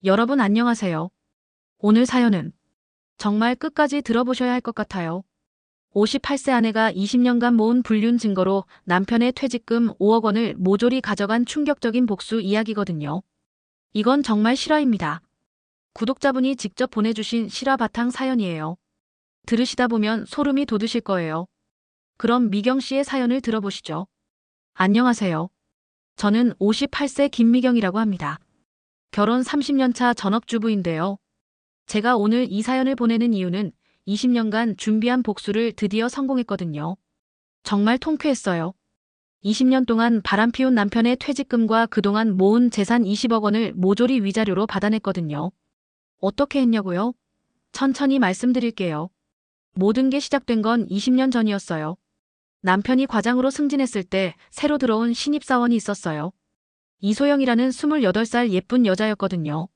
여러분 안녕하세요. 오늘 사연은 정말 끝까지 들어보셔야 할 것 같아요. 58세 아내가 20년간 모은 불륜 증거로 남편의 퇴직금 5억 원을 모조리 가져간 충격적인 복수 이야기거든요. 이건 정말 실화입니다. 구독자분이 직접 보내주신 실화 바탕 사연이에요. 들으시다 보면 소름이 돋으실 거예요. 그럼 미경 씨의 사연을 들어보시죠. 안녕하세요. 저는 58세 김미경이라고 합니다. 결혼 30년 차 전업주부인데요. 제가 오늘 이 사연을 보내는 이유는 20년간 준비한 복수를 드디어 성공했거든요. 정말 통쾌했어요. 20년 동안 바람피운 남편의 퇴직금과 그동안 모은 재산 20억 원을 모조리 위자료로 받아냈거든요. 어떻게 했냐고요? 천천히 말씀드릴게요. 모든 게 시작된 건 20년 전이었어요. 남편이 과장으로 승진했을 때 새로 들어온 신입사원이 있었어요. 이소영이라는 28살 예쁜 여자였거든요.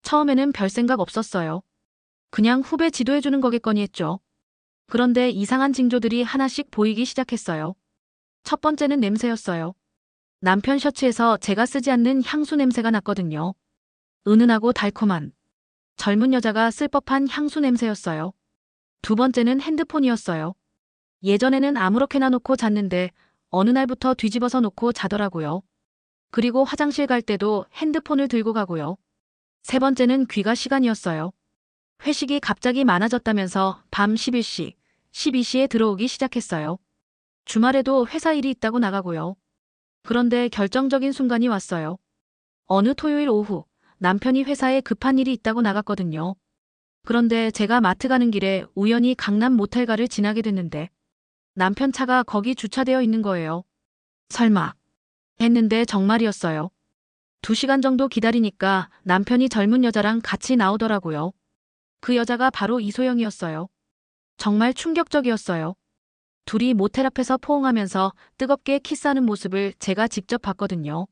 처음에는 별 생각 없었어요. 그냥 후배 지도해주는 거겠거니 했죠. 그런데 이상한 징조들이 하나씩 보이기 시작했어요. 첫 번째는 냄새였어요. 남편 셔츠에서 제가 쓰지 않는 향수 냄새가 났거든요. 은은하고 달콤한. 젊은 여자가 쓸 법한 향수 냄새였어요. 두 번째는 핸드폰이었어요. 예전에는 아무렇게나 놓고 잤는데 어느 날부터 뒤집어서 놓고 자더라고요. 그리고 화장실 갈 때도 핸드폰을 들고 가고요. 세 번째는 귀가 시간이었어요. 회식이 갑자기 많아졌다면서 밤 11시, 12시에 들어오기 시작했어요. 주말에도 회사 일이 있다고 나가고요. 그런데 결정적인 순간이 왔어요. 어느 토요일 오후, 남편이 회사에 급한 일이 있다고 나갔거든요. 그런데 제가 마트 가는 길에 우연히 강남 모텔가를 지나게 됐는데 남편 차가 거기 주차되어 있는 거예요. 설마 했는데 정말이었어요. 2시간 정도 기다리니까 남편이 젊은 여자랑 같이 나오더라고요. 그 여자가 바로 이소영이었어요. 정말 충격적이었어요. 둘이 모텔 앞에서 포옹하면서 뜨겁게 키스하는 모습을 제가 직접 봤거든요.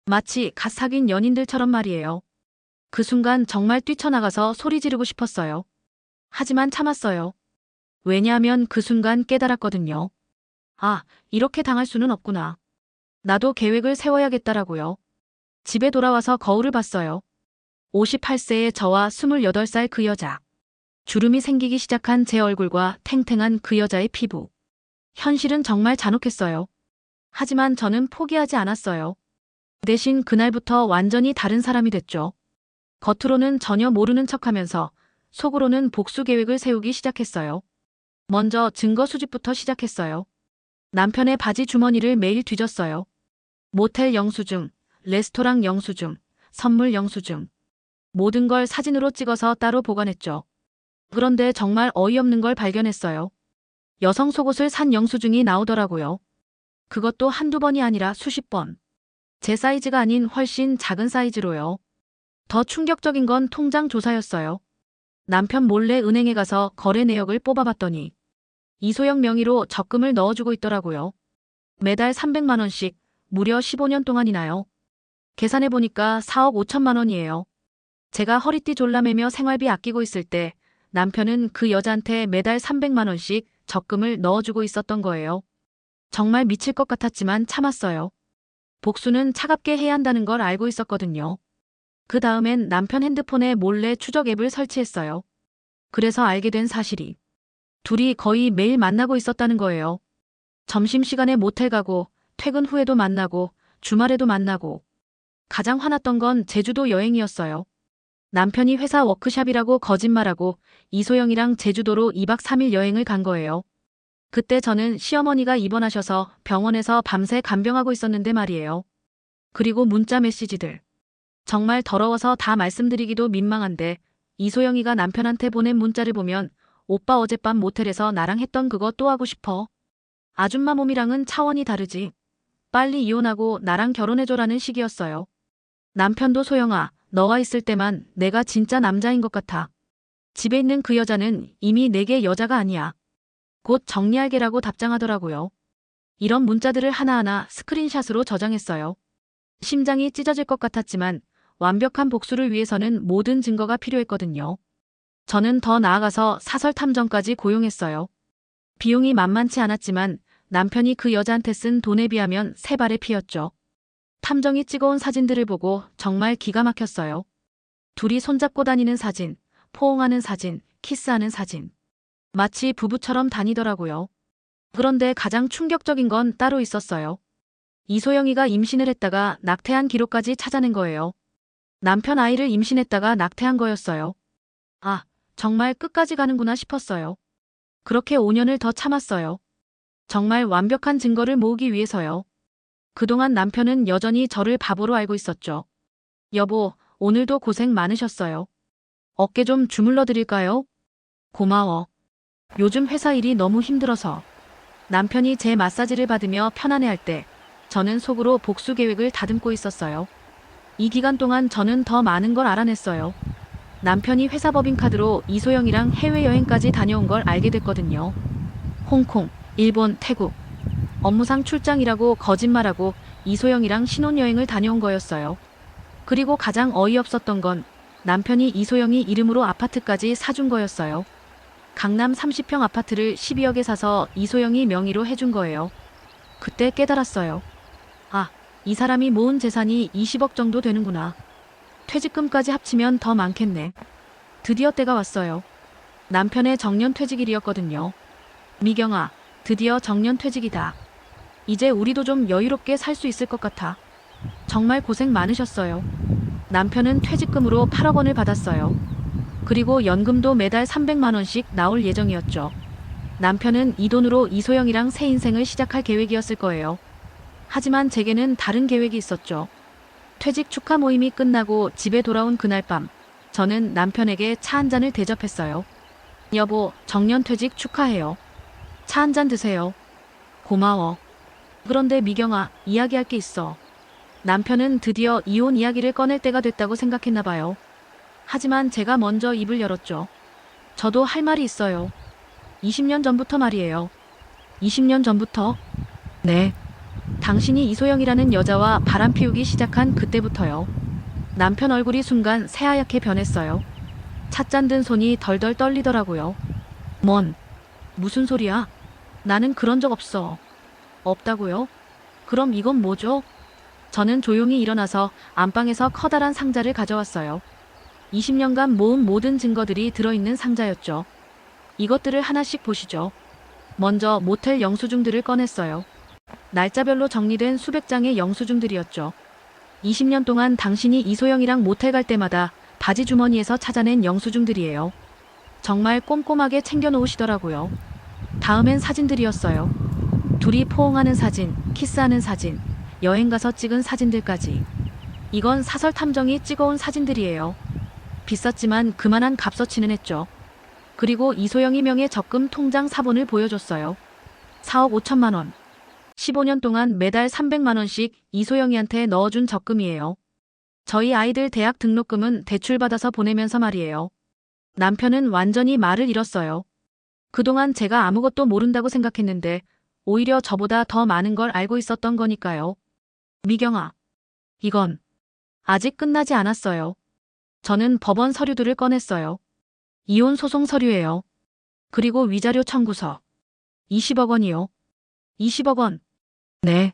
마치 갓 사귄 연인들처럼 말이에요. 그 순간 정말 뛰쳐나가서 소리 지르고 싶었어요. 하지만 참았어요. 왜냐하면 그 순간 깨달았거든요. 아, 이렇게 당할 수는 없구나. 나도 계획을 세워야겠다라고요. 집에 돌아와서 거울을 봤어요. 58세의 저와 28살 그 여자. 주름이 생기기 시작한 제 얼굴과 탱탱한 그 여자의 피부. 현실은 정말 잔혹했어요. 하지만 저는 포기하지 않았어요. 대신 그날부터 완전히 다른 사람이 됐죠. 겉으로는 전혀 모르는 척하면서 속으로는 복수 계획을 세우기 시작했어요. 먼저 증거 수집부터 시작했어요. 남편의 바지 주머니를 매일 뒤졌어요. 모텔 영수증, 레스토랑 영수증, 선물 영수증. 모든 걸 사진으로 찍어서 따로 보관했죠. 그런데 정말 어이없는 걸 발견했어요. 여성 속옷을 산 영수증이 나오더라고요. 그것도 한두 번이 아니라 수십 번. 제 사이즈가 아닌 훨씬 작은 사이즈로요. 더 충격적인 건 통장 조사였어요. 남편 몰래 은행에 가서 거래 내역을 뽑아봤더니 이소영 명의로 적금을 넣어주고 있더라고요. 매달 300만 원씩 무려 15년 동안이나요. 계산해보니까 4억 5천만 원이에요. 제가 허리띠 졸라매며 생활비 아끼고 있을 때 남편은 그 여자한테 매달 300만 원씩 적금을 넣어주고 있었던 거예요. 정말 미칠 것 같았지만 참았어요. 복수는 차갑게 해야 한다는 걸 알고 있었거든요. 그 다음엔 남편 핸드폰에 몰래 추적 앱을 설치했어요. 그래서 알게 된 사실이 둘이 거의 매일 만나고 있었다는 거예요. 점심시간에 모텔 가고 퇴근 후에도 만나고 주말에도 만나고 가장 화났던 건 제주도 여행이었어요. 남편이 회사 워크샵이라고 거짓말하고 이소영이랑 제주도로 2박 3일 여행을 간 거예요. 그때 저는 시어머니가 입원하셔서 병원에서 밤새 간병하고 있었는데 말이에요. 그리고 문자 메시지들. 정말 더러워서 다 말씀드리기도 민망한데 이소영이가 남편한테 보낸 문자를 보면 오빠 어젯밤 모텔에서 나랑 했던 그거 또 하고 싶어. 아줌마 몸이랑은 차원이 다르지. 빨리 이혼하고 나랑 결혼해줘라는 식이었어요. 남편도 소영아, 너가 있을 때만 내가 진짜 남자인 것 같아. 집에 있는 그 여자는 이미 내게 여자가 아니야. 곧 정리할게라고 답장하더라고요. 이런 문자들을 하나하나 스크린샷으로 저장했어요. 심장이 찢어질 것 같았지만 완벽한 복수를 위해서는 모든 증거가 필요했거든요. 저는 더 나아가서 사설 탐정까지 고용했어요. 비용이 만만치 않았지만 남편이 그 여자한테 쓴 돈에 비하면 세 발의 피였죠. 탐정이 찍어온 사진들을 보고 정말 기가 막혔어요. 둘이 손잡고 다니는 사진, 포옹하는 사진, 키스하는 사진. 마치 부부처럼 다니더라고요. 그런데 가장 충격적인 건 따로 있었어요. 이소영이가 임신을 했다가 낙태한 기록까지 찾아낸 거예요. 남편 아이를 임신했다가 낙태한 거였어요. 아, 정말 끝까지 가는구나 싶었어요. 그렇게 5년을 더 참았어요. 정말 완벽한 증거를 모으기 위해서요. 그동안 남편은 여전히 저를 바보로 알고 있었죠. 여보, 오늘도 고생 많으셨어요. 어깨 좀 주물러 드릴까요? 고마워. 요즘 회사 일이 너무 힘들어서. 남편이 제 마사지를 받으며 편안해할 때 저는 속으로 복수 계획을 다듬고 있었어요. 이 기간 동안 저는 더 많은 걸 알아냈어요. 남편이 회사 법인카드로 이소영이랑 해외여행까지 다녀온 걸 알게 됐거든요. 홍콩, 일본, 태국. 업무상 출장이라고 거짓말하고 이소영이랑 신혼여행을 다녀온 거였어요. 그리고 가장 어이없었던 건 남편이 이소영이 이름으로 아파트까지 사준 거였어요. 강남 30평 아파트를 12억에 사서 이소영이 명의로 해준 거예요. 그때 깨달았어요. 아, 이 사람이 모은 재산이 20억 정도 되는구나. 퇴직금까지 합치면 더 많겠네. 드디어 때가 왔어요. 남편의 정년퇴직일이었거든요. 미경아, 드디어 정년퇴직이다. 이제 우리도 좀 여유롭게 살 수 있을 것 같아. 정말 고생 많으셨어요. 남편은 퇴직금으로 8억 원을 받았어요. 그리고 연금도 매달 300만 원씩 나올 예정이었죠. 남편은 이 돈으로 이소영이랑 새 인생을 시작할 계획이었을 거예요. 하지만 제게는 다른 계획이 있었죠. 퇴직 축하 모임이 끝나고 집에 돌아온 그날 밤, 저는 남편에게 차 한 잔을 대접했어요. 여보, 정년퇴직 축하해요. 차 한 잔 드세요. 고마워. 그런데 미경아, 이야기할 게 있어. 남편은 드디어 이혼 이야기를 꺼낼 때가 됐다고 생각했나 봐요. 하지만 제가 먼저 입을 열었죠. 저도 할 말이 있어요. 20년 전부터 말이에요. 20년 전부터? 네. 당신이 이소영이라는 여자와 바람 피우기 시작한 그때부터요. 남편 얼굴이 순간 새하얗게 변했어요. 찻잔 든 손이 덜덜 떨리더라고요. 무슨 소리야? 나는 그런 적 없어. 없다고요? 그럼 이건 뭐죠? 저는 조용히 일어나서 안방에서 커다란 상자를 가져왔어요. 20년간 모은 모든 증거들이 들어있는 상자였죠. 이것들을 하나씩 보시죠. 먼저 모텔 영수증들을 꺼냈어요. 날짜별로 정리된 수백 장의 영수증들이었죠. 20년 동안 당신이 이소영이랑 모텔 갈 때마다 바지 주머니에서 찾아낸 영수증들이에요. 정말 꼼꼼하게 챙겨놓으시더라고요. 다음엔 사진들이었어요. 둘이 포옹하는 사진, 키스하는 사진, 여행 가서 찍은 사진들까지. 이건 사설 탐정이 찍어온 사진들이에요. 비쌌지만 그만한 값어치는 했죠. 그리고 이소영이 명의 적금 통장 사본을 보여줬어요. 4억 5천만 원. 15년 동안 매달 300만 원씩 이소영이한테 넣어준 적금이에요. 저희 아이들 대학 등록금은 대출받아서 보내면서 말이에요. 남편은 완전히 말을 잃었어요. 그동안 제가 아무것도 모른다고 생각했는데 오히려 저보다 더 많은 걸 알고 있었던 거니까요. 미경아, 이건 아직 끝나지 않았어요. 저는 법원 서류들을 꺼냈어요. 이혼 소송 서류예요. 그리고 위자료 청구서. 20억 원이요. 20억 원. 네.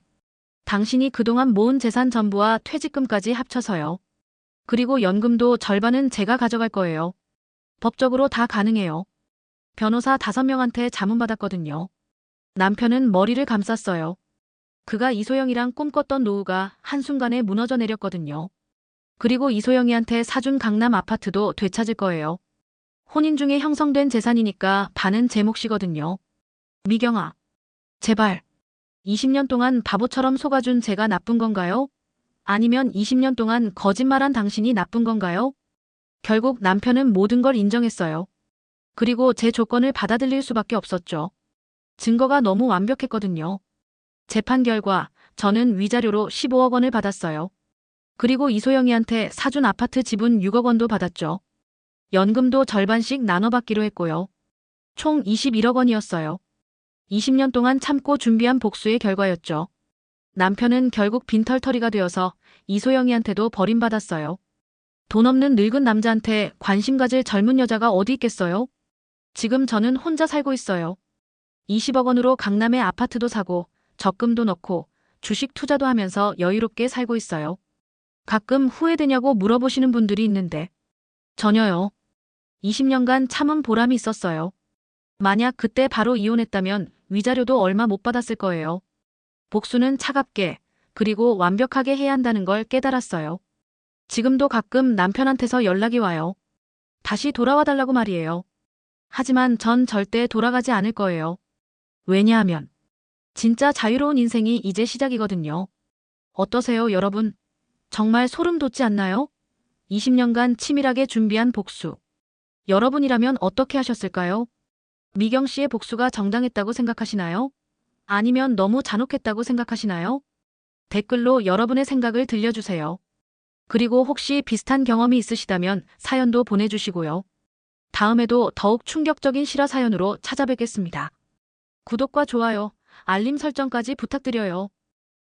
당신이 그동안 모은 재산 전부와 퇴직금까지 합쳐서요. 그리고 연금도 절반은 제가 가져갈 거예요. 법적으로 다 가능해요. 변호사 5명한테 자문받았거든요. 남편은 머리를 감쌌어요. 그가 이소영이랑 꿈꿨던 노후가 한순간에 무너져 내렸거든요. 그리고 이소영이한테 사준 강남 아파트도 되찾을 거예요. 혼인 중에 형성된 재산이니까 반은 제 몫이거든요. 미경아, 제발. 20년 동안 바보처럼 속아준 제가 나쁜 건가요? 아니면 20년 동안 거짓말한 당신이 나쁜 건가요? 결국 남편은 모든 걸 인정했어요. 그리고 제 조건을 받아들일 수밖에 없었죠. 증거가 너무 완벽했거든요. 재판 결과 저는 위자료로 15억 원을 받았어요. 그리고 이소영이한테 사준 아파트 지분 6억 원도 받았죠. 연금도 절반씩 나눠받기로 했고요. 총 21억 원이었어요. 20년 동안 참고 준비한 복수의 결과였죠. 남편은 결국 빈털터리가 되어서 이소영이한테도 버림받았어요. 돈 없는 늙은 남자한테 관심 가질 젊은 여자가 어디 있겠어요? 지금 저는 혼자 살고 있어요. 20억 원으로 강남에 아파트도 사고 적금도 넣고 주식 투자도 하면서 여유롭게 살고 있어요. 가끔 후회되냐고 물어보시는 분들이 있는데 전혀요. 20년간 참은 보람이 있었어요. 만약 그때 바로 이혼했다면 위자료도 얼마 못 받았을 거예요. 복수는 차갑게, 그리고 완벽하게 해야 한다는 걸 깨달았어요. 지금도 가끔 남편한테서 연락이 와요. 다시 돌아와 달라고 말이에요. 하지만 전 절대 돌아가지 않을 거예요. 왜냐하면 진짜 자유로운 인생이 이제 시작이거든요. 어떠세요, 여러분? 정말 소름 돋지 않나요? 20년간 치밀하게 준비한 복수. 여러분이라면 어떻게 하셨을까요? 미경 씨의 복수가 정당했다고 생각하시나요? 아니면 너무 잔혹했다고 생각하시나요? 댓글로 여러분의 생각을 들려주세요. 그리고 혹시 비슷한 경험이 있으시다면 사연도 보내주시고요. 다음에도 더욱 충격적인 실화 사연으로 찾아뵙겠습니다. 구독과 좋아요, 알림 설정까지 부탁드려요.